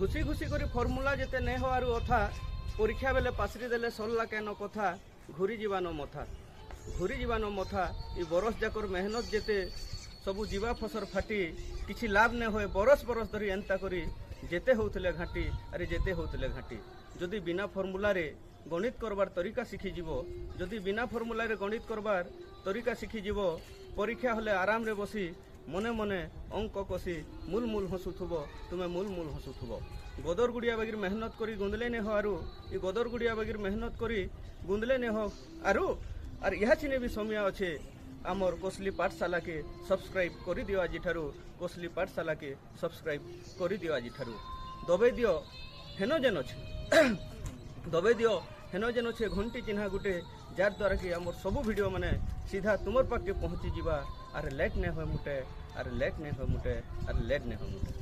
घुसी घुसी कर फर्मुला जेते नहीं हो आरु अथा परीक्षा बेले पासरी देले सरला केन कथा घूरी जीवानो मथा ई बरस जाकर मेहनत जेते सबू जीवा फसर फाटी किछि लाभ ने होए बरस बरस धरी एंता करी जेते होउतले घाटी अरे जेते होउतले घाटी जदि बिना फर्मुला रे गणित करबार तरीका शिखी जीवो जदि बिना फर्मुला रे गणित करबार तरीका शिखी जीवो परीक्षा हले आराम रे बसी मने मने अंक कषि मूल मूल हसुथुब तुमे मूल मूल हसुथुब गदर गुड़िया बागिर मेहनत करी गुंदले ने हो आरु ई गदर गुड़िया बागिर मेहनत करी गुंदले ने हो आरु आर यह चिने भी समय अच्छे आमर कोसली पाठशाला के सब्सक्राइब करी दियो आज ठारू कोसली पाठशाला के सब्सक्राइब करी दियो आज ठारू दबे दियो हेनो जेन अच्छे दबे दियो हेनो जेन अच्छे घंटी चिन्हा गुटे जार द्वारा कि आमर सबू वीडियो माने सीधा तुमर पाके पहुँची जीवा आर लेट ने हो मुटे आर लेट ने हो मुटे आर लेट ने हो मुटे।